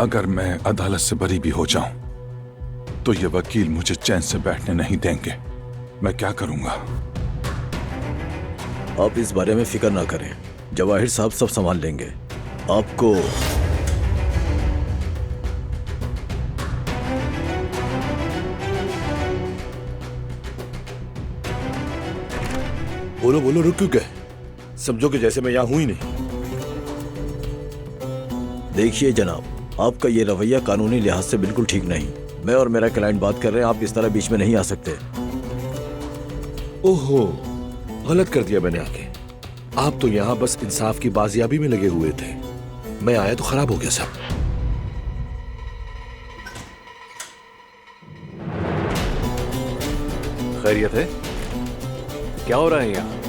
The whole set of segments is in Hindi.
अगर मैं अदालत से बरी भी हो जाऊं तो ये वकील मुझे चैन से बैठने नहीं देंगे। मैं क्या करूंगा? आप इस बारे में फिक्र ना करें, जवाहिर साहब सब संभाल लेंगे। आपको बोलो बोलो, रुक क्यों गए? समझो कि जैसे मैं यहाँ हूं ही नहीं। देखिए जनाब, आपका ये रवैया कानूनी लिहाज से बिल्कुल ठीक नहीं। मैं और मेरा क्लाइंट बात कर रहे हैं, आप इस तरह बीच में नहीं आ सकते। ओहो, गलत कर दिया मैंने आके। आप तो यहाँ बस इंसाफ की बाजियाबी में लगे हुए थे। मैं आया तो खराब हो गया सब। खैरियत है? क्या हो रहा है यहाँ?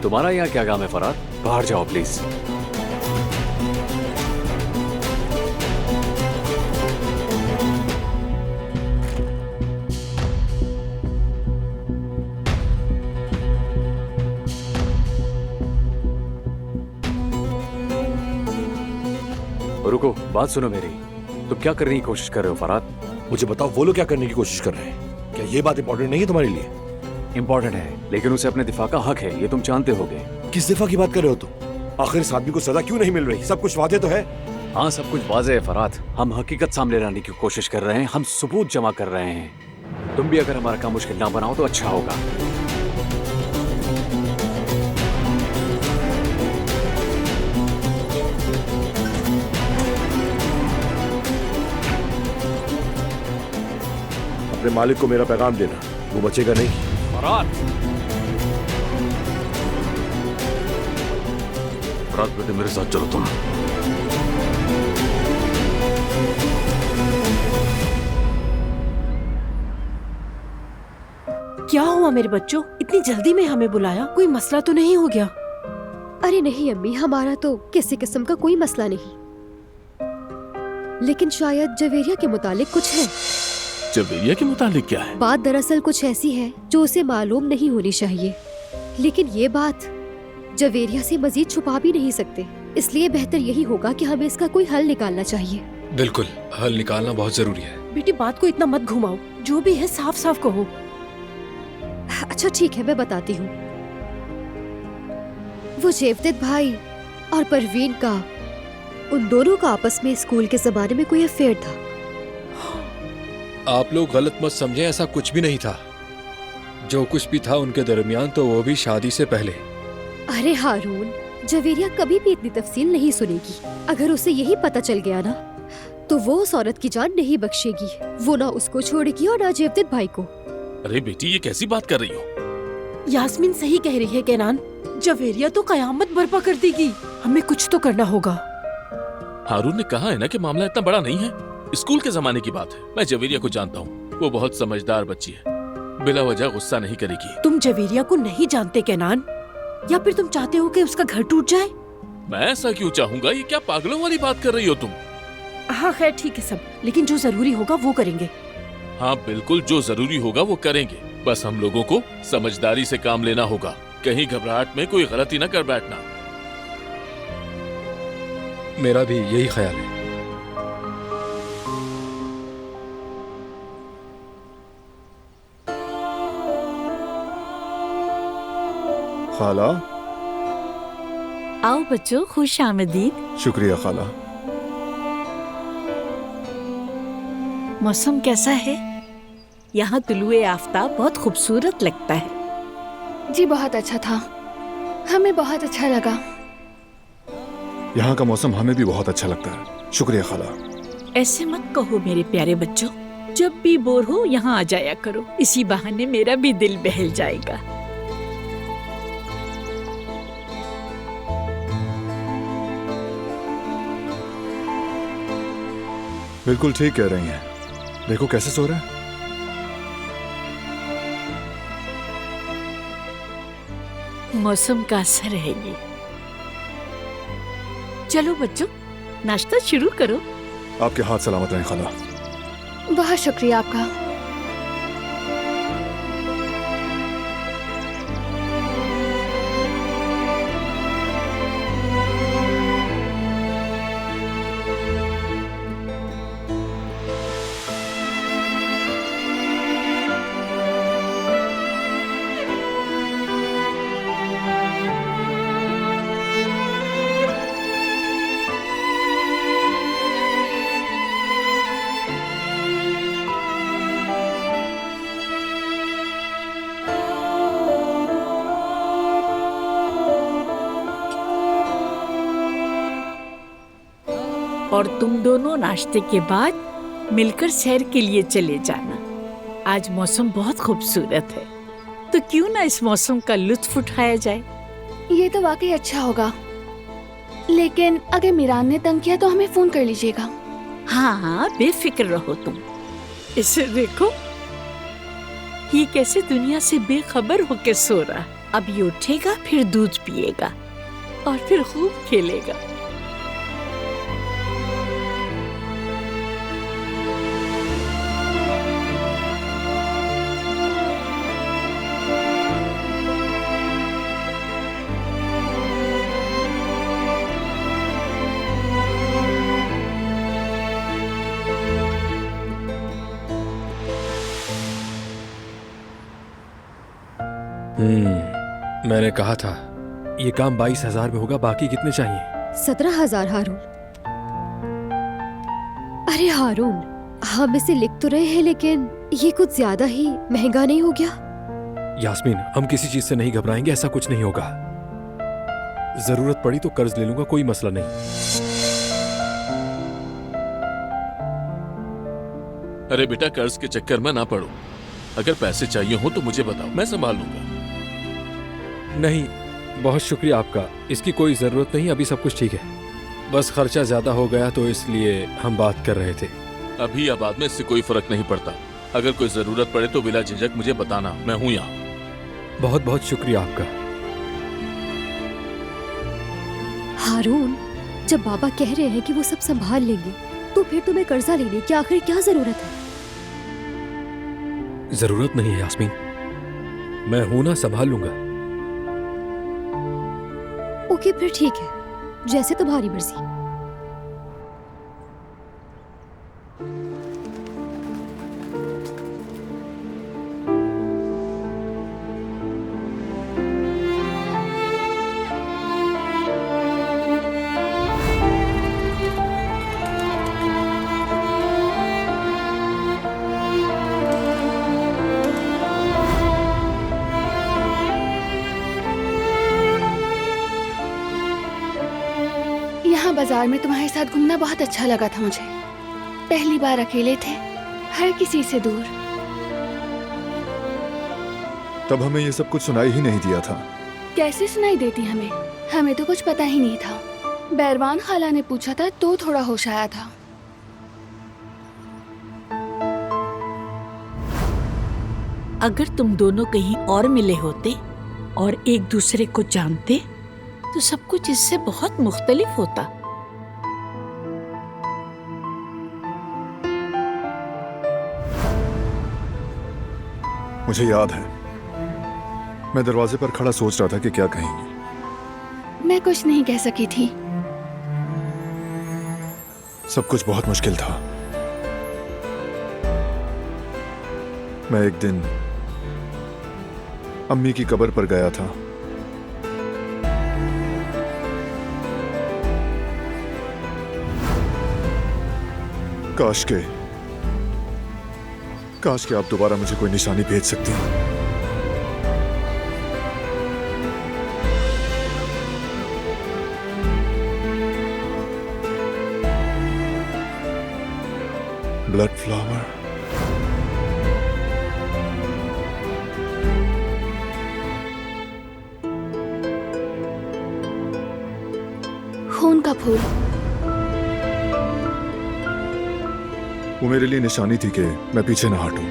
तुम्हारा यहाँ क्या काम है फरहाद? बाहर जाओ प्लीज। रुको, बात सुनो मेरी। तुम क्या करने की कोशिश कर रहे हो फरहाद? मुझे बताओ, वो लोग क्या करने की कोशिश कर रहे हैं? क्या ये बात इंपॉर्टेंट नहीं है तुम्हारे लिए? इंपॉर्टेंट है, लेकिन उसे अपने दिफा का हक है, ये तुम जानते होगे। किस दिफा की बात कर रहे हो तुम? आखिर इस आदमी को सजा क्यों नहीं मिल रही? सब कुछ वादे तो है। हाँ, सब कुछ वाज़ेह है फरहाद। हम हकीकत सामने लाने की कोशिश कर रहे हैं, हम सबूत जमा कर रहे हैं। तुम भी अगर हमारा काम मुश्किल ना बनाओ तो अच्छा होगा। अपने मालिक को मेरा पैगाम देना, वो बचेगा नहीं। फरहाद, रात बेटे मेरे साथ चलो तुम। क्या हुआ मेरे बच्चों? इतनी जल्दी में हमें बुलाया? कोई मसला तो नहीं हो गया? अरे नहीं अम्मी, हमारा तो किसी किस्म का कोई मसला नहीं, लेकिन शायद जवेरिया के मुतालिक कुछ है। जवेरिया के मुतालिक क्या है? बात दरअसल कुछ ऐसी है जो उसे मालूम नहीं होनी चाहिए, लेकिन ये बात जवेरिया से मजीद छुपा भी नहीं सकते। इसलिए बेहतर यही होगा कि हमें इसका कोई हल निकालना चाहिए। बिल्कुल, हल निकालना बहुत जरूरी है। बेटी बात को इतना मत घुमाओ, जो भी है साफ साफ कहो। अच्छा ठीक है, मैं बताती हूँ। वो जेवदेद भाई और परवीन का, उन दोनों का आपस में स्कूल के जमाने में कोई अफेयर था। आप लोग गलत मत समझें, ऐसा कुछ भी नहीं था। जो कुछ भी था उनके दरमियान, तो वो भी शादी से पहले। अरे हारून, जवेरिया कभी भी इतनी तफसील नहीं सुनेगी। अगर उसे यही पता चल गया ना, तो वो उस औरत की जान नहीं बख्शेगी। वो ना उसको छोड़ेगी और ना जेवदेद भाई को। अरे बेटी, ये कैसी बात कर रही हो? यास्मीन सही कह रही है केनान, जवेरिया तो कयामत बर्पा कर देगी। हमें कुछ तो करना होगा। हारून ने कहा है ना कि मामला इतना बड़ा नहीं है। स्कूल के जमाने की बात है। मैं जवेरिया को जानता हूँ, वो बहुत समझदार बच्ची है, बिला वजह गुस्सा नहीं करेगी। तुम जवेरिया को नहीं जानते केनान, या फिर तुम चाहते हो कि उसका घर टूट जाए? मैं ऐसा क्यों चाहूंगा? ये क्या पागलों वाली बात कर रही हो तुम? हाँ खैर ठीक है सब, लेकिन जो जरूरी होगा वो करेंगे। हाँ बिल्कुल, जो जरूरी होगा वो करेंगे। बस हम लोगों को समझदारी से काम लेना होगा। कहीं घबराहट में कोई गलती न कर बैठना। मेरा भी यही ख्याल है। खाला, आओ बच्चों, खुश आमदीद। शुक्रिया खाला। मौसम कैसा है? यहाँ तुलुए आफ्ताब बहुत खूबसूरत लगता है। जी बहुत अच्छा था, हमें बहुत अच्छा लगा। यहाँ का मौसम हमें भी बहुत अच्छा लगता है। शुक्रिया खाला। ऐसे मत कहो मेरे प्यारे बच्चों, जब भी बोर हो यहाँ आ जाया करो, इसी बहाने मेरा भी दिल बहल जाएगा। बिल्कुल ठीक कह रही हैं। देखो कैसे सो रहा है। मौसम का असर है ये। चलो बच्चों, नाश्ता शुरू करो। आपके हाथ सलामत रहें खाला। बहुत शुक्रिया आपका। और तुम दोनों नाश्ते के बाद मिलकर सैर के लिए चले जाना। आज मौसम बहुत खूबसूरत है, तो क्यों ना इस मौसम का लुत्फ उठाया जाए। ये तो वाकई अच्छा होगा, लेकिन अगर मीरान ने तंग किया तो हमें फोन कर लीजिएगा। हाँ हाँ, बेफिक्र रहो तुम। इसे देखो, ये कैसे दुनिया से बेखबर होकर सो रहा। अब ये उठेगा, फिर दूध पिएगा और फिर खूब खेलेगा। मैंने कहा था ये काम 22,000 में होगा। बाकी कितने चाहिए? 17,000 हारून। अरे हारून, हम इसे लिख तो रहे हैं, लेकिन ये कुछ ज्यादा ही महंगा नहीं हो गया? यास्मीन, हम किसी चीज से नहीं घबराएंगे, ऐसा कुछ नहीं होगा। जरूरत पड़ी तो कर्ज ले लूंगा, कोई मसला नहीं। अरे बेटा, कर्ज के चक्कर में ना पड़ो। अगर पैसे चाहिए हो तो मुझे बताओ, मैं संभाल लूंगा। नहीं, बहुत शुक्रिया आपका, इसकी कोई जरूरत नहीं। अभी सब कुछ ठीक है, बस खर्चा ज्यादा हो गया तो इसलिए हम बात कर रहे थे। अभी या बाद में इससे कोई फर्क नहीं पड़ता। अगर कोई जरूरत पड़े तो बिला झिझक मुझे बताना, मैं हूं यहाँ। बहुत बहुत शुक्रिया आपका। हारून, जब बाबा कह रहे हैं कि वो सब संभाल लेंगे, तो फिर तुम्हें कर्जा लेने की आखिर क्या जरूरत है? जरूरत नहीं है यास्मीन, मैं हूं ना, संभाल लूंगा। ओके, फिर ठीक है, जैसे तुम्हारी मर्जी। यहाँ बाजार में तुम्हारे साथ घूमना बहुत अच्छा लगा था मुझे। पहली बार अकेले थे, हर किसी से दूर। तब हमें ये सब कुछ सुनाई ही नहीं दिया था। कैसे सुनाई देती हमें? हमें तो कुछ पता ही नहीं था। बैरवान खाला ने पूछा था तो थोड़ा होश आया था। अगर तुम दोनों कहीं और मिले होते और एक दूसरे को जानते तो सब कुछ इससे बहुत मुख्तलिफ होता। मुझे याद है, मैं दरवाजे पर खड़ा सोच रहा था कि क्या कहेंगी। मैं कुछ नहीं कह सकी थी। सब कुछ बहुत मुश्किल था। मैं एक दिन अम्मी की कब्र पर गया था। काश के आप दोबारा मुझे कोई निशानी भेज सकती हैं। ब्लड फ्लावर, खून का फूल। वो मेरे लिए निशानी थी कि मैं पीछे ना हटूं।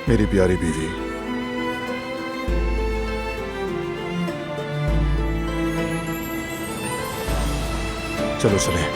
मेरी प्यारी बीवी, चलो चलें।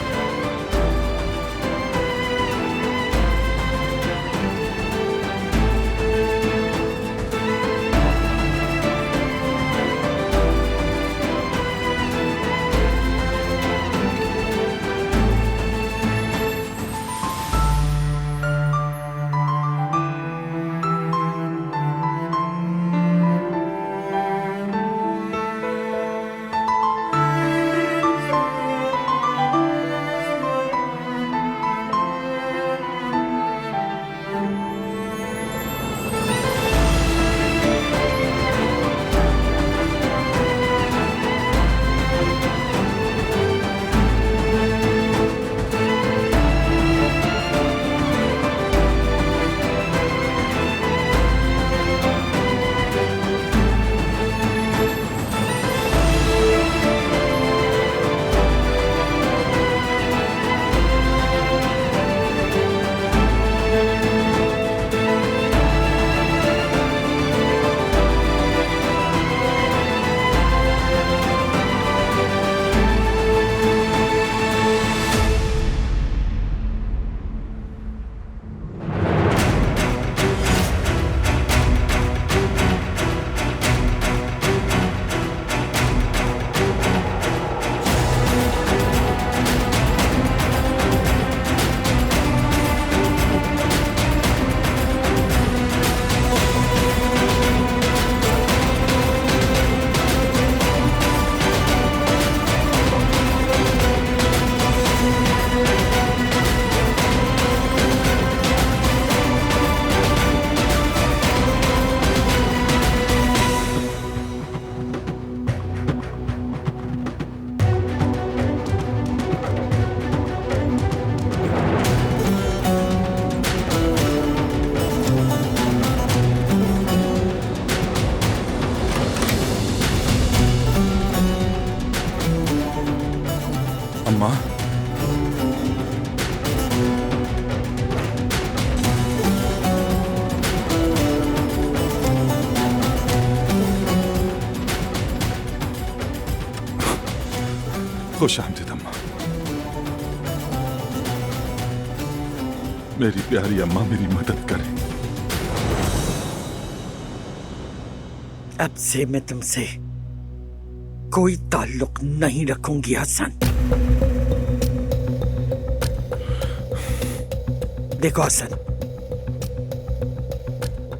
अम्मा, खुश आमदीद अम्मा। मेरी प्यारी अम्मा, मेरी मदद करें। अब से मैं तुमसे कोई ताल्लुक नहीं रखूंगी हसन। देखो हसन,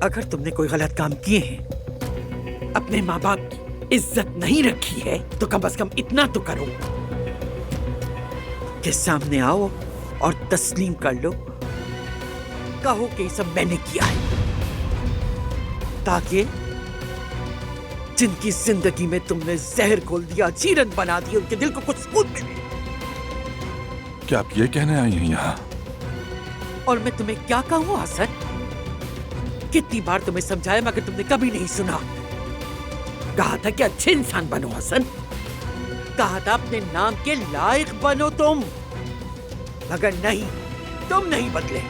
अगर तुमने कोई गलत काम किए हैं, अपने माँ बाप की इज्जत नहीं रखी है, तो कम से कम इतना तो करो कि सामने आओ और तस्लीम कर लो, कहो कि ये सब मैंने किया है, ताकि जिनकी जिंदगी में तुमने जहर घोल दिया, चीरन बना दी, उनके दिल को कुछ सुकून मिले। क्या आप ये कहने आई हैं यहाँ? और मैं तुम्हें क्या कहूँ हसन? कितनी बार तुम्हें समझाया मगर तुमने कभी नहीं सुना। कहा था कि अच्छे इंसान बनो हसन, कहा था अपने नाम के लायक बनो तुम, मगर नहीं, तुम नहीं बदले।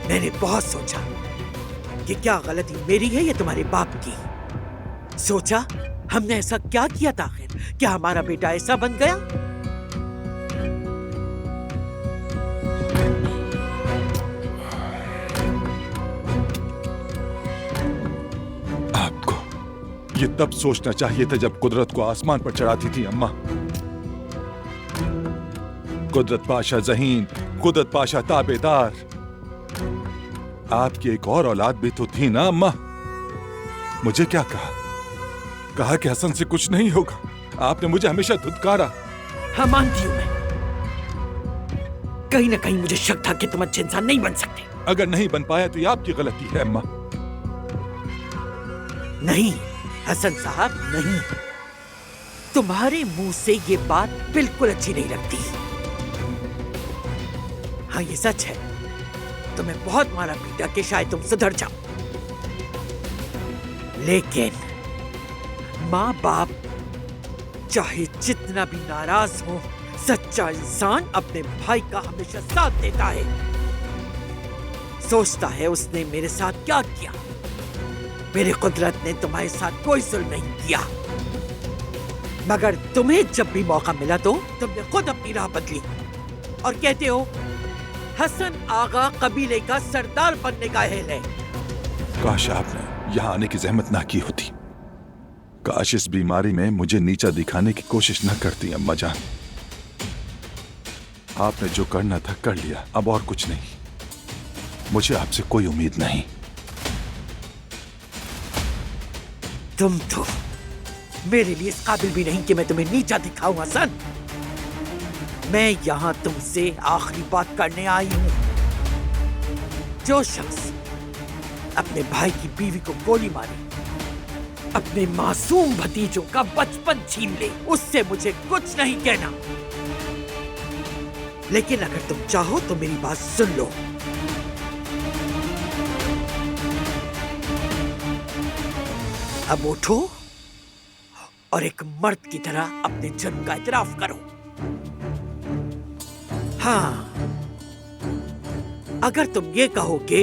मैंने बहुत सोचा कि क्या गलती मेरी है या तुम्हारे बाप की। सोचा हमने ऐसा क्या किया था आखिर, क्या हमारा बेटा ऐसा बन गया? आपको ये तब सोचना चाहिए था जब कुदरत को आसमान पर चढ़ाती थी अम्मा। कुदरत पाशा ज़हीन, कुदरत पाशा ताबेदार। आपकी एक और औलाद भी तो थी ना अम्मा। मुझे क्या कहा? कहा कि हसन से कुछ नहीं होगा। आपने मुझे हमेशा धुतकारा। हाँ, मानती हूं मैं। कहीं ना कहीं मुझे शक था कि तुम अच्छे इंसान नहीं बन सकते। अगर नहीं बन पाया तो ये आपकी गलती है अम्मा। नहीं हसन साहब, नहीं। तुम्हारे मुंह से ये बात बिल्कुल अच्छी नहीं लगती। हाँ, ये सच है, तुम्हें बहुत मारा पीटा कि शायद तुम सुधर जाओ, लेकिन माँ बाप चाहे जितना भी नाराज हो, सच्चा इंसान अपने भाई का हमेशा साथ देता है। सोचता है उसने मेरे साथ क्या किया। मेरी कुदरत ने तुम्हारे साथ कोई जुल्म नहीं किया, मगर तुम्हें जब भी मौका मिला तो तुमने खुद अपनी राह बदली और कहते हो हसन आगा कबीले का सरदार बनने का अहल है। काश आपने यहाँ आने की जहमत ना की होती। काश इस बीमारी में मुझे नीचा दिखाने की कोशिश न करती अम्मा जान। आपने जो करना था कर लिया, अब और कुछ नहीं। मुझे आपसे कोई उम्मीद नहीं। तुम तो मेरे लिए इस काबिल भी नहीं कि मैं तुम्हें नीचा दिखाऊं हसन। मैं यहाँ तुमसे आखिरी बात करने आई हूँ। जो शख्स अपने भाई की बीवी को गोली मारे, अपने मासूम भतीजों का बचपन छीन ले, उससे मुझे कुछ नहीं कहना। लेकिन अगर तुम चाहो तो मेरी बात सुन लो। अब उठो और एक मर्द की तरह अपने जुर्म का इतराफ करो। हाँ, अगर तुम ये कहोगे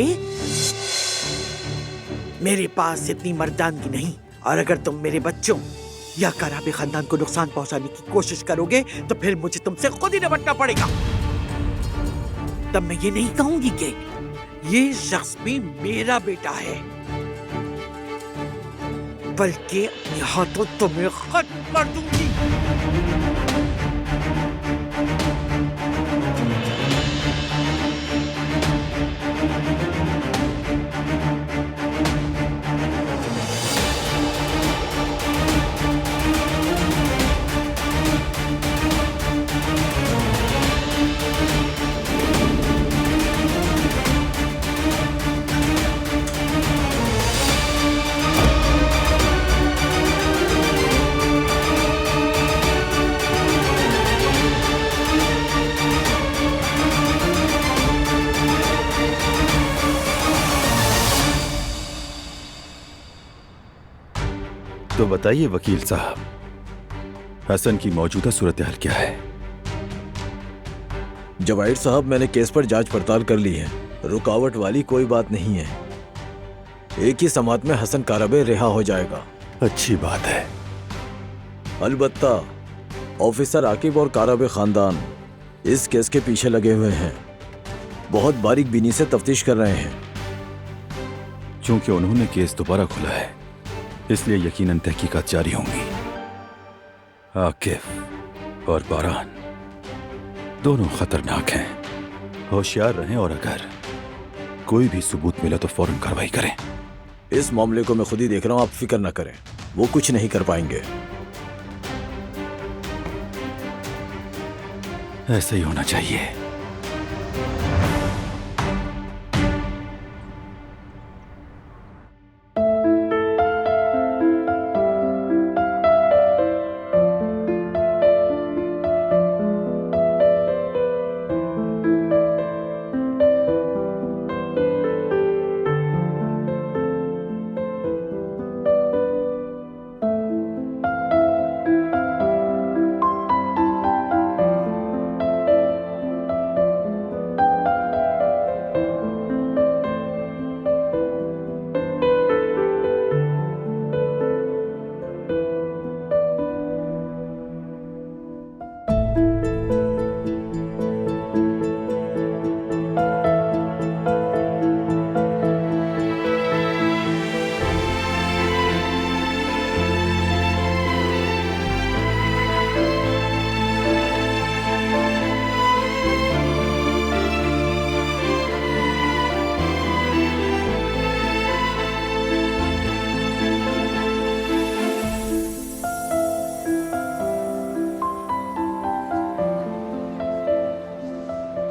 मेरे पास इतनी मर्दानगी नहीं, और अगर तुम मेरे बच्चों या कराबे खानदान को नुकसान पहुंचाने की कोशिश करोगे, तो फिर मुझे तुमसे खुद ही निपटना पड़ेगा। तब मैं ये नहीं कहूंगी कि ये शख्स भी मेरा बेटा है, बल्कि अपने हाथों तुम्हें खत्म कर दूंगी। तो बताइए वकील साहब, हसन की मौजूदा सूरत हाल क्या है? जवाहिर साहब, मैंने केस पर जांच पड़ताल कर ली है। रुकावट वाली कोई बात नहीं है। एक ही समात में हसन काराबे रिहा हो जाएगा। अच्छी बात है। अलबत्ता ऑफिसर आकिब और काराबे खानदान इस केस के पीछे लगे हुए हैं, बहुत बारीक बीनी से तफ्तीश कर रहे हैं। चूंकि उन्होंने केस दोबारा खुला है, इसलिए यकीनन तहकीकात जारी होंगी। आकिब और बारान दोनों खतरनाक हैं। होशियार रहें और अगर कोई भी सबूत मिला तो फौरन कार्रवाई करें। इस मामले को मैं खुद ही देख रहा हूं, आप फिक्र न करें, वो कुछ नहीं कर पाएंगे। ऐसा ही होना चाहिए।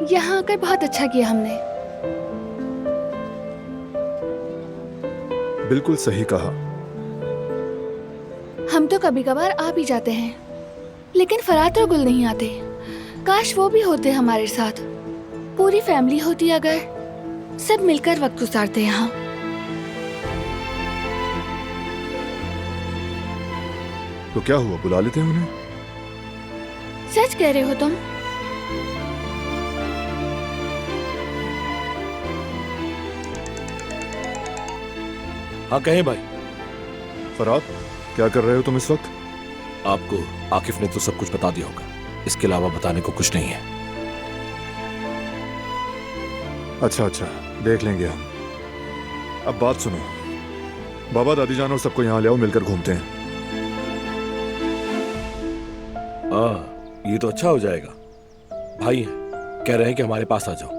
यहाँ आकर बहुत अच्छा किया हमने। बिल्कुल सही कहा। हम तो कभी कभार आ भी जाते हैं, लेकिन फरात और गुल नहीं आते। काश वो भी होते हमारे साथ। पूरी फैमिली होती अगर, सब मिलकर वक्त गुजारते यहाँ। तो क्या हुआ, बुला लेते हैं उन्हें? सच कह रहे हो तुम? हाँ कहें भाई। फरात, क्या कर रहे हो तुम इस वक्त? आपको आकिफ ने तो सब कुछ बता दिया होगा, इसके अलावा बताने को कुछ नहीं है। अच्छा अच्छा, देख लेंगे हम। अब बात सुनो, बाबा दादी जान और सबको यहाँ ले आओ, मिलकर घूमते हैं। ये तो अच्छा हो जाएगा। भाई कह रहे हैं कि हमारे पास आ जाओ।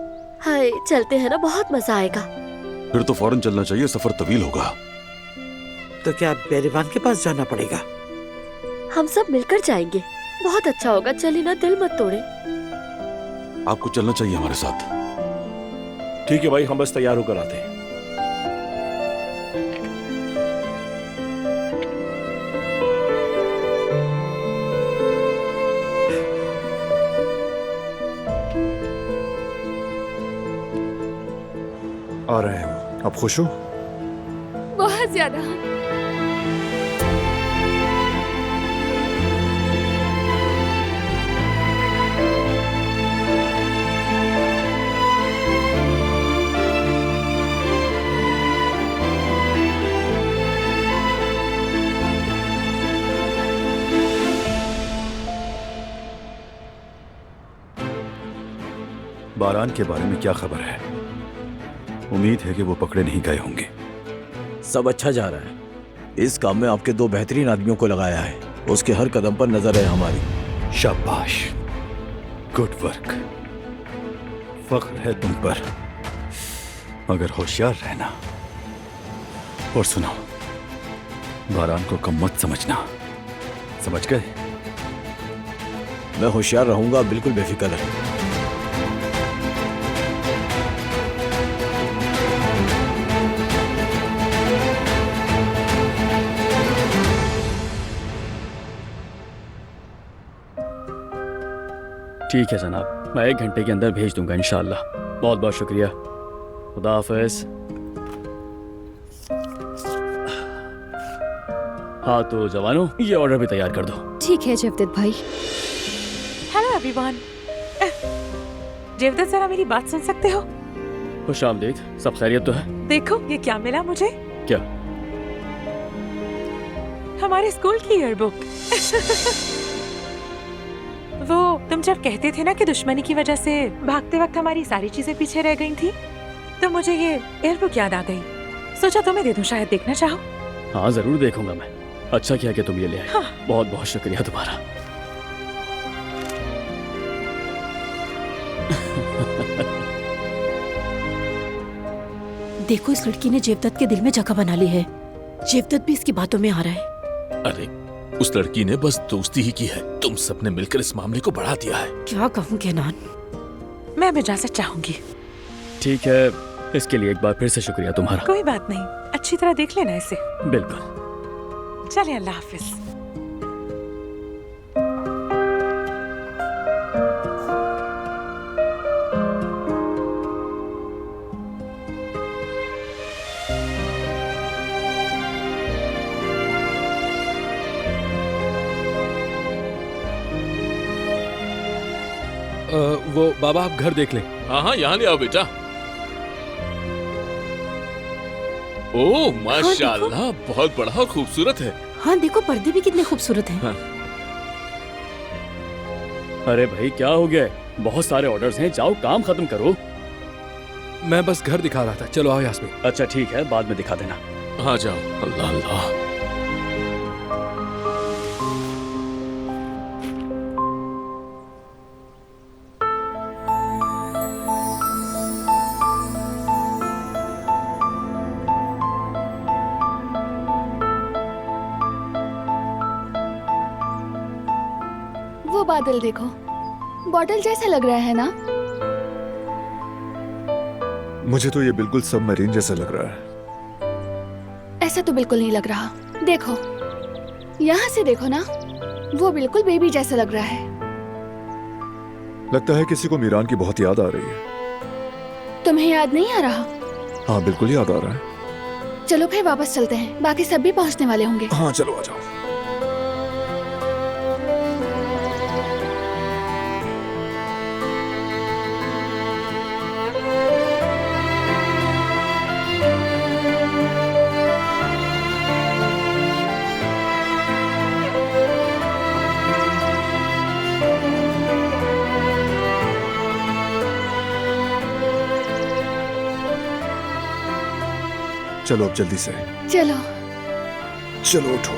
हाय, चलते हैं ना, बहुत मजा आएगा। फिर तो फौरन चलना चाहिए, सफर तवील होगा। तो क्या बेरीवान के पास जाना पड़ेगा? हम सब मिलकर जाएंगे, बहुत अच्छा होगा। चलिए ना, दिल मत तोड़े। आपको चलना चाहिए हमारे साथ। ठीक है भाई, हम बस तैयार होकर आते हैं। आ रहे हैं। आप खुश हो? बहुत ज्यादा। बारान के बारे में क्या खबर है? उम्मीद है कि वो पकड़े नहीं गए होंगे। सब अच्छा जा रहा है। इस काम में आपके दो बेहतरीन आदमियों को लगाया है, उसके हर कदम पर नजर है हमारी। शाबाश, गुड वर्क। फख्र है तुम पर, मगर होशियार रहना। और सुनो, बारान को कम मत समझना, समझ गए? मैं होशियार रहूंगा, बिल्कुल बेफिक्र रहें। ठीक है जनाब, मैं 1 घंटे के अंदर भेज दूंगा इंशाअल्लाह। बहुत बहुत शुक्रिया, खुदा हाफिज। हाँ तो जवानों, ये ऑर्डर भी तैयार कर दो। ठीक है जवदत भाई। Hello everyone. जवदत जरा मेरी बात सुन सकते हो? खुश आमदीद, सब खैरियत तो है? देखो ये क्या मिला मुझे। क्या? हमारे स्कूल की ईयरबुक। वो तुम जब कहते थे ना कि दुश्मनी की वजह से भागते वक्त हमारी सारी चीजें पीछे रह गई थी, तो मुझे ये ईयरबुक याद आ गई। सोचा तुम्हें दे दूं, शायद देखना चाहो। हाँ जरूर देखूंगा मैं। अच्छा किया कि तुम ये ले आए। हाँ। बहुत बहुत शुक्रिया तुम्हारा। देखो इस लड़की ने जेवदत के दिल में जगह बना ली है। जेवदत भी इसकी बातों में आ रहा है। अरे उस लड़की ने बस दोस्ती ही की है, तुम सबने मिलकर इस मामले को बढ़ा दिया है। क्या कहूँ केनान, मैं अब इजाजत चाहूंगी। ठीक है, इसके लिए एक बार फिर से शुक्रिया तुम्हारा। कोई बात नहीं, अच्छी तरह देख लेना इसे। बिल्कुल। चले, अल्लाह हाफिज। वो बाबा आप घर देख लें। हाँ हाँ यहाँ ले आओ बेटा। ओह माशाल्लाह, बहुत बड़ा और खूबसूरत है। हाँ देखो पर्दे भी कितने खूबसूरत हैं। हाँ। अरे भाई क्या हो गया? बहुत सारे ऑर्डर्स हैं, जाओ काम खत्म करो। मैं बस घर दिखा रहा था। चलो आओ यास्मीन। अच्छा ठीक है, बाद में दिखा देना। हाँ जाओ। अल्लाह अल्लाह। वो बादल देखो, बॉटल जैसा लग रहा है ना? मुझे तो ये बिल्कुल सबमरीन जैसा लग रहा है। ऐसा तो बिल्कुल नहीं लग रहा। देखो, यहाँ से देखो ना, वो बिल्कुल बेबी जैसा लग रहा है। लगता है किसी को मीरान की बहुत याद आ रही है। तुम्हें याद नहीं आ रहा? हाँ बिल्कुल याद आ रहा है। चलो फिर वापस चलते हैं, बाकी सब भी पहुँचने वाले होंगे। हाँ चलो आ जाओ। चलो अब जल्दी से। चलो चलो उठो।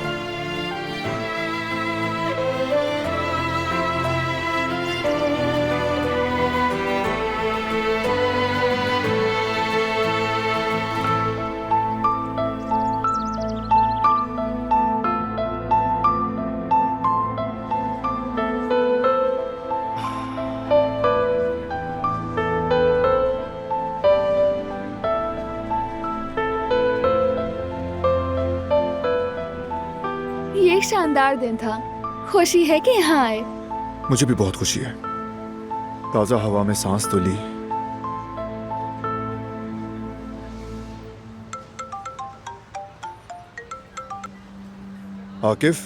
ये शानदार दिन था। खुशी है कि यहाँ आए। मुझे भी बहुत खुशी है। ताजा हवा में सांस तो ली। आकिफ,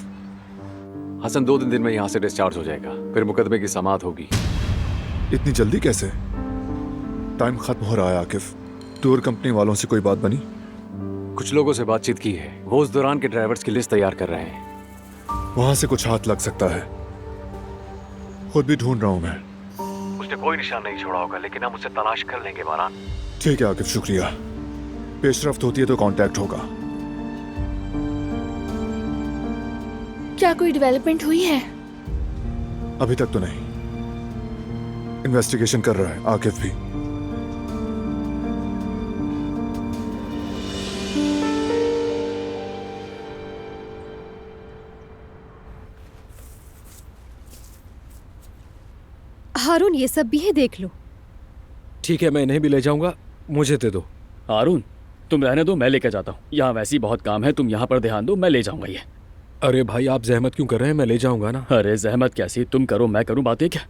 हसन 2-3 दिन में यहाँ से डिस्चार्ज हो जाएगा, फिर मुकदमे की समाअत होगी। इतनी जल्दी कैसे? टाइम खत्म हो रहा है आकिफ। टूर कंपनी वालों से कोई बात बनी? कुछ लोगों से बातचीत की है, वो उस दौरान के ड्राइवर्स की लिस्ट तैयार कर रहे हैं। वहां से कुछ हाथ लग सकता है। खुद भी ढूंढ रहा हूं मैं। उसने कोई निशान नहीं छोड़ा होगा, लेकिन हम उसे तलाश कर लेंगे बारान। ठीक है आकिफ, शुक्रिया। पेशरफ्त होती है तो कांटेक्ट होगा। क्या कोई डेवलपमेंट हुई है? अभी तक तो नहीं। इन्वेस्टिगेशन कर रहा है आकिफ भी। हारून ये सब भी है, देख लो। ठीक है, मैं इन्हें भी ले जाऊंगा, मुझे दे दो। हारून तुम रहने दो, मैं लेकर जाता हूँ। यहाँ वैसे ही बहुत काम है, तुम यहाँ पर ध्यान दो, मैं ले जाऊंगा ये। अरे भाई आप जहमत क्यों कर रहे हैं, मैं ले जाऊंगा ना। अरे जहमत कैसी, तुम करो मैं करूँ, बात है क्या।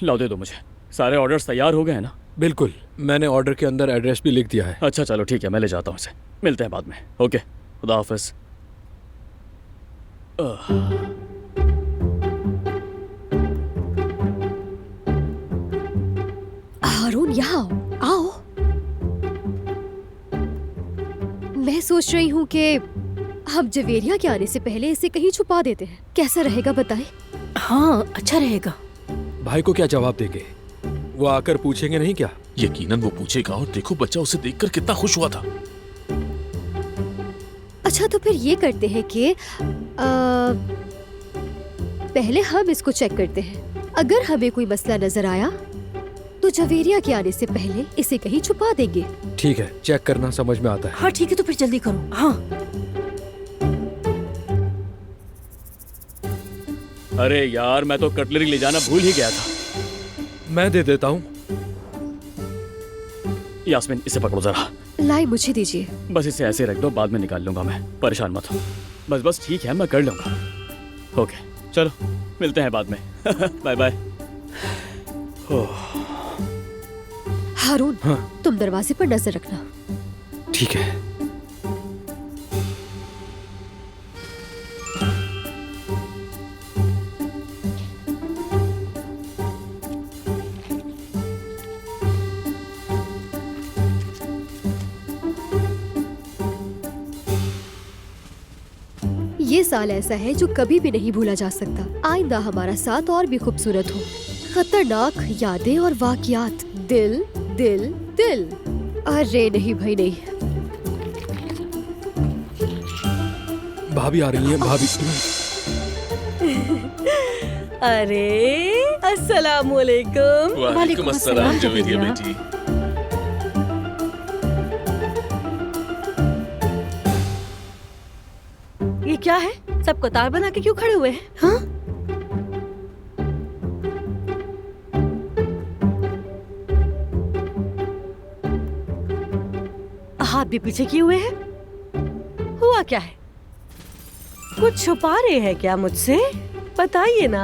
लाओ दे दो मुझे। सारे ऑर्डर्स तैयार हो गए हैं ना? बिल्कुल, मैंने ऑर्डर के अंदर एड्रेस भी लिख दिया है। अच्छा चलो ठीक है, मैं ले जाता हूँ इसे। मिलते हैं बाद में। ओके, खुदा हाफिज। हारून, यहाँ आओ। आओ। मैं सोच रही हूँ कि हम जवेरिया के आने से पहले इसे कहीं छुपा देते हैं। कैसा रहेगा बताएं? हाँ, अच्छा रहेगा। भाई को क्या जवाब देंगे? वो आकर पूछेंगे नहीं क्या? यकीनन वो पूछेगा, और देखो बच्चा उसे देखकर कितना खुश हुआ था। अच्छा, तो फिर ये करते हैं कि पहले हम इसको चेक करते हैं। अगर हमें कोई मसला नजर आया तो जवेरिया के आने से पहले इसे कहीं छुपा देंगे। ठीक है, चेक करना समझ में आता है। हाँ ठीक है, तो फिर जल्दी करो। हाँ। अरे यार, मैं तो कटलरी ले जाना भूल ही गया था। मैं दे देता हूँ। यास्मीन, इसे पकड़ो जरा। लाई, मुझे दीजिए। बस इसे ऐसे रख दो, बाद में निकाल लूंगा मैं। परेशान मत हो। बस ठीक है, मैं कर लूंगा। ओके, चलो मिलते हैं बाद में। Bye bye. हारून, हाँ? तुम दरवाजे पर नजर रखना। ठीक है। ये साल ऐसा है जो कभी भी नहीं भूला जा सकता। आइंदा हमारा साथ और भी खूबसूरत हो। खतरनाक यादें और वाकयात। दिल दिल दिल। अरे नहीं भाई नहीं। भाभी आ रही है। भाभी। अरे अस्सलाम वालेकुम। वालेकुम अस्सलाम जवेरिया बेटी। ये क्या है? सब कतार बना के क्यों खड़े हुए हैं? हाँ? हाथ भी पीछे किए हुए हैं। हुआ क्या है? कुछ छुपा रहे हैं क्या मुझसे? बताइए ना।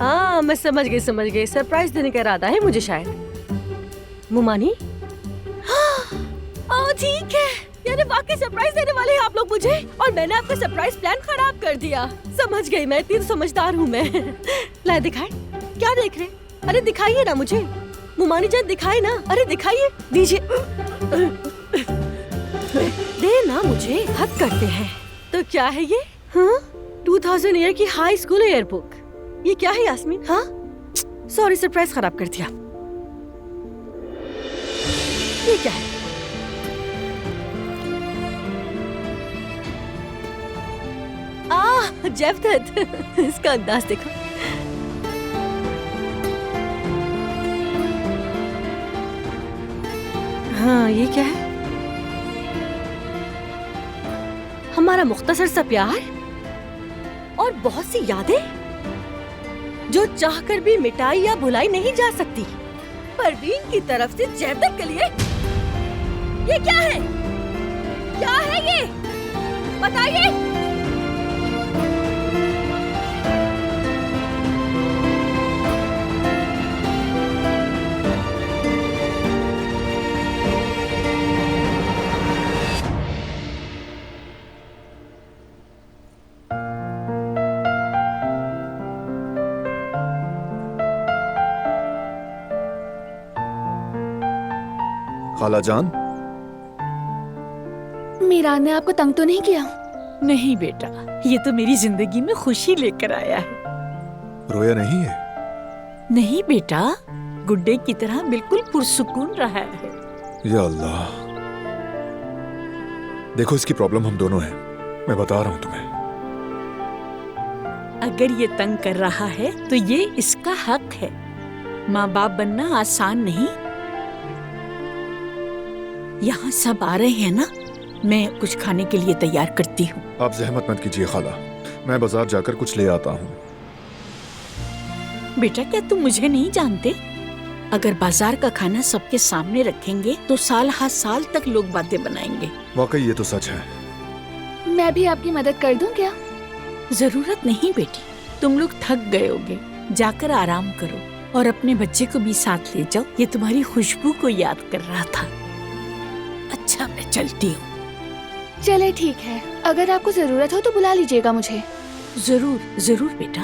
हाँ, मैं समझ गई। सरप्राइज देने का इरादा है मुझे शायद। मुमानी? हाँ, ठीक है। यानी वाकई सरप्राइज देने वाले हैं आप लोग मुझे, और मैंने आपका सरप्राइज प्लान खराब कर दिया। समझ गई मैं, इतनी समझदार हूँ मैं। ला दिखाए। क्या देख रहे? अरे दिखाइए ना मुझे। मुमानी जान दिखाए ना। अरे दिखाइए, दीजिए। दे ना मुझे, हद करते हैं। तो क्या है ये? हाँ, 2000 ईयर की हाई स्कूल एयरबुक। ये क्या है यास्मीन? हाँ, सॉरी, सरप्राइज खराब कर दिया। ये क्या है? जेवदत, इसका अंदाज देखो। हाँ, ये क्या है? हमारा मुख्तसर सा प्यार और बहुत सी यादें जो चाहकर भी मिटाई या भुलाई नहीं जा सकती। परवीन की तरफ से जेवदत के लिए। ये क्या है? क्या है ये? बताइए। खाला जान, मीरान ने आपको तंग तो नहीं किया? नहीं बेटा, ये तो मेरी जिंदगी में खुशी लेकर आया है। रोया नहीं है? नहीं बेटा, गुड्डे की तरह बिल्कुल पुरसुकून रहा है। या अल्लाह, देखो इसकी प्रॉब्लम हम दोनों हैं। मैं बता रहा हूँ तुम्हें। अगर ये तंग कर रहा है तो ये इसका हक है। माँ बाप बनना आसान नहीं। यहाँ सब आ रहे हैं ना, मैं कुछ खाने के लिए तैयार करती हूँ। आप जहमत मत कीजिए खाला, मैं बाजार जाकर कुछ ले आता हूँ। बेटा, क्या तुम मुझे नहीं जानते? अगर बाजार का खाना सबके सामने रखेंगे तो साल हर साल तक लोग बातें बनाएंगे। वाकई ये तो सच है। मैं भी आपकी मदद कर दूं क्या? जरूरत नहीं बेटी, तुम लोग थक गए होगे, जाकर आराम करो और अपने बच्चे को भी साथ ले जाओ। ये तुम्हारी खुशबू को याद कर रहा था। अच्छा, मैं चलती हूँ। चले ठीक है, अगर आपको जरूरत हो तो बुला लीजिएगा मुझे। जरूर जरूर बेटा।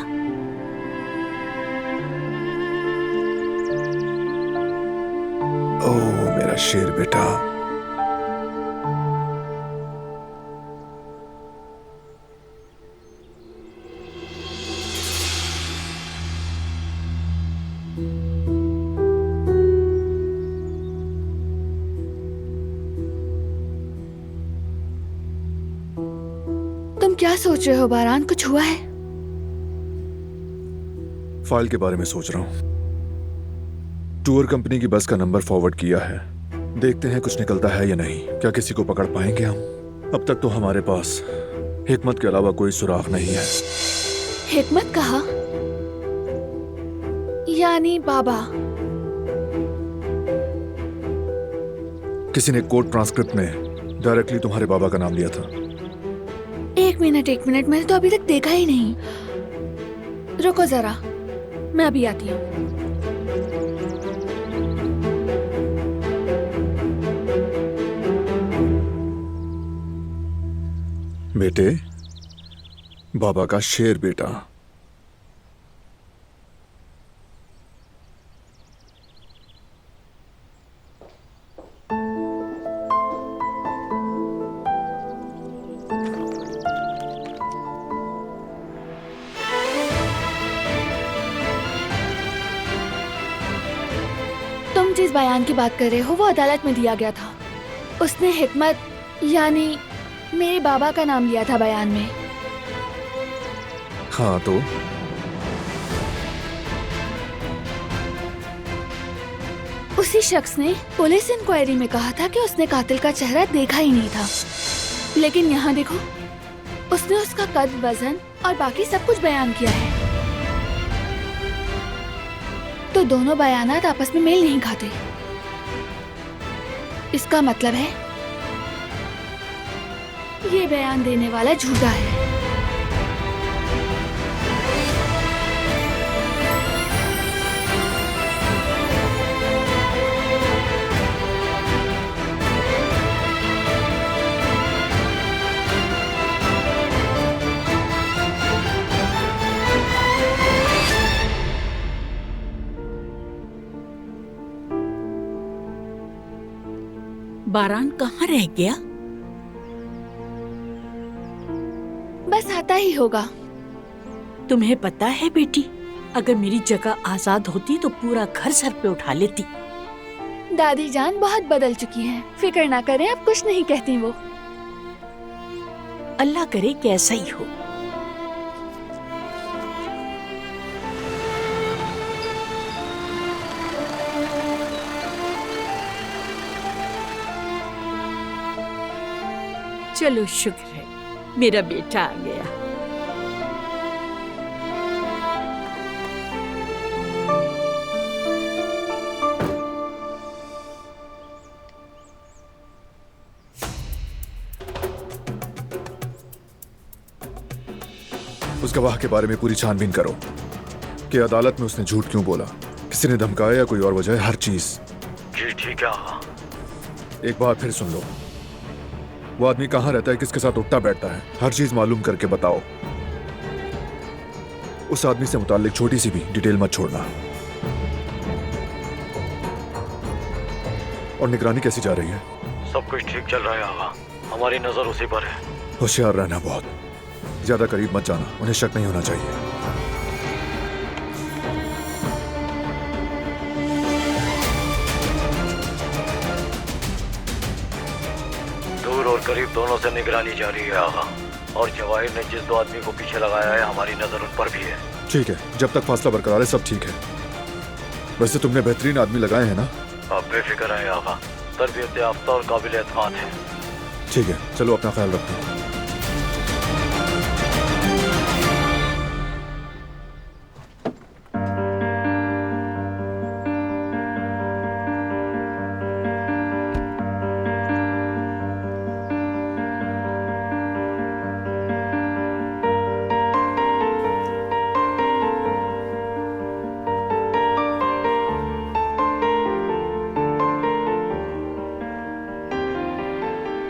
ओह मेरा शेर बेटा। तुम क्या सोच रहे हो बारान? कुछ हुआ है? फाइल के बारे में सोच रहा हूँ। टूर कंपनी की बस का नंबर फॉरवर्ड किया है। देखते हैं कुछ निकलता है या नहीं। क्या किसी को पकड़ पाएंगे हम? अब तक तो हमारे पास हिकमत के अलावा कोई सुराग नहीं है। हिकमत कहा? यानी बाबा? किसी ने कोर्ट ट्रांसक्रिप्ट में डायरेक्टली तुम्हारे बाबा का नाम लिया था। एक मिनट मैंने तो अभी तक देखा ही नहीं। रुको जरा, मैं अभी आती हूँ। बेटे, बाबा का शेर बेटा। तुम जिस बयान की बात कर रहे हो वो अदालत में दिया गया था। उसने हिकमत यानी मेरे बाबा का नाम लिया था बयान में। हाँ तो उसी शख्स ने पुलिस इंक्वायरी में कहा था कि उसने कातिल का चेहरा देखा ही नहीं था, लेकिन यहाँ देखो, उसने उसका कद, वजन और बाकी सब कुछ बयान किया है। तो दोनों बयानात आपस में मेल नहीं खाते। इसका मतलब है ये बयान देने वाला झूठा है। बारान कहाँ रह गया? बस आता ही होगा। तुम्हें पता है बेटी, अगर मेरी जगह आजाद होती तो पूरा घर सर पे उठा लेती। दादी जान बहुत बदल चुकी हैं। फिक्र ना करें, अब कुछ नहीं कहती वो। अल्लाह करे कि ऐसा ही हो। चलो शुक्र है, मेरा बेटा आ गया। उस गवाह के बारे में पूरी छानबीन करो कि अदालत में उसने झूठ क्यों बोला, किसी ने धमकाया या कोई और वजह है, हर चीज। जी ठीक है। एक बार फिर सुन लो, वो आदमी कहाँ रहता है, किसके साथ उठता बैठता है, हर चीज मालूम करके बताओ। उस आदमी से मुताल्लिक छोटी सी भी डिटेल मत छोड़ना। और निगरानी कैसी जा रही है? सब कुछ ठीक चल रहा है आगा, हमारी नजर उसी पर है। होशियार रहना, बहुत ज्यादा करीब मत जाना, उन्हें शक नहीं होना चाहिए। दूर और करीब दोनों से निगरानी जारी है आगा, और जवाहिर ने जिस दो आदमी को पीछे लगाया है, हमारी नजर उन पर भी है। ठीक है, जब तक फासला बरकरार है सब ठीक है। वैसे तुमने बेहतरीन आदमी लगाए हैं ना? आप बेफिक्र हैं आगा, तरबियत याफ्ता और काबिल एतमाद है। ठीक है, चलो अपना ख्याल रखो।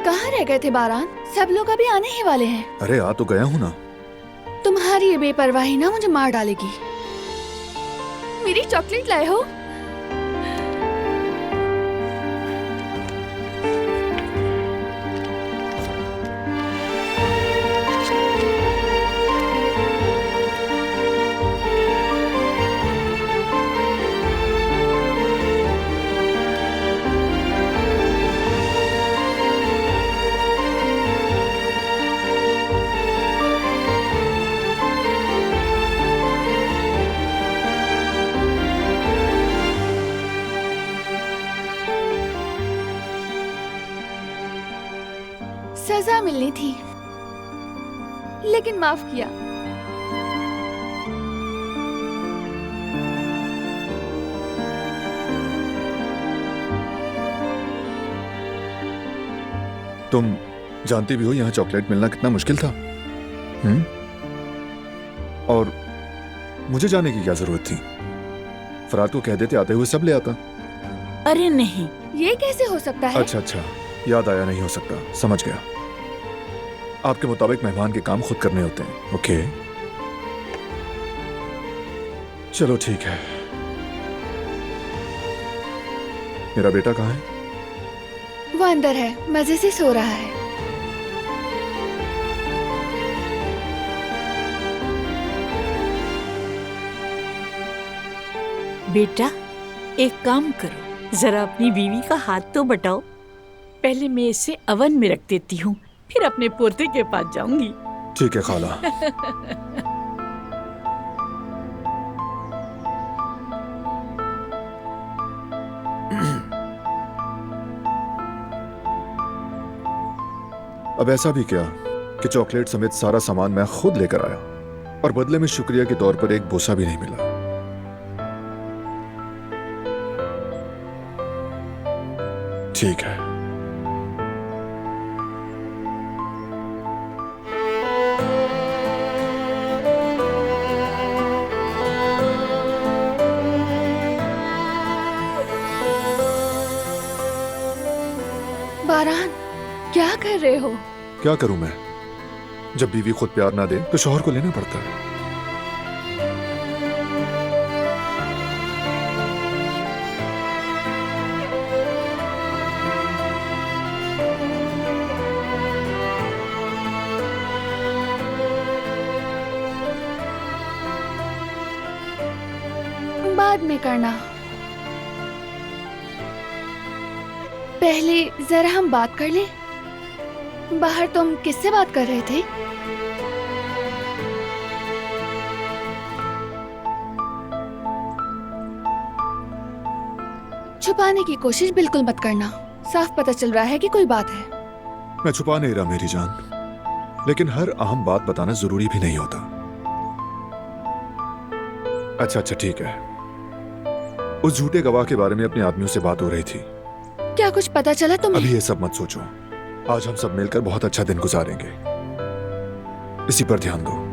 कहाँ रह गए थे बारान? सब लोग अभी आने ही वाले हैं। अरे आ तो गया हूँ ना। तुम्हारे तुम्हारी ये बेपरवाही ना मुझे मार डालेगी। मेरी चॉकलेट लाए हो? सजा मिलनी थी, लेकिन माफ किया। तुम जानती भी हो यहाँ चॉकलेट मिलना कितना मुश्किल था। और मुझे जाने की क्या जरूरत थी? फराद को कह देते, आते हुए सब ले आता। अरे नहीं, ये कैसे हो सकता है? अच्छा, याद आया, नहीं हो सकता, समझ गया। आपके मुताबिक मेहमान के काम खुद करने होते हैं। ओके, चलो ठीक है। मेरा बेटा कहाँ है? वो अंदर है, मजे से सो रहा है। बेटा, एक काम करो, जरा अपनी बीवी का हाथ तो बटाओ। पहले मैं इसे अवन में रख देती हूँ, फिर अपने पोते के पास जाऊंगी। ठीक है खाला। अब ऐसा भी क्या कि चॉकलेट समेत सारा सामान मैं खुद लेकर आया और बदले में शुक्रिया के तौर पर एक बोसा भी नहीं मिला। ठीक है। बारान, क्या कर रहे हो? क्या करूं मैं? जब बीवी खुद प्यार ना दे तो शौहर को लेना पड़ता है। बाद में करना, पहले जरा हम बात कर लें। बाहर तुम किससे बात कर रहे थे? छुपाने की कोशिश बिल्कुल मत करना, साफ पता चल रहा है कि कोई बात है। मैं छुपा नहीं रहा मेरी जान, लेकिन हर अहम बात बताना जरूरी भी नहीं होता। अच्छा ठीक है। उस झूठे गवाह के बारे में अपने आदमियों से बात हो रही थी। क्या कुछ पता चला तुम्हें? अभी ये सब मत सोचो, आज हम सब मिलकर बहुत अच्छा दिन गुजारेंगे, इसी पर ध्यान दो।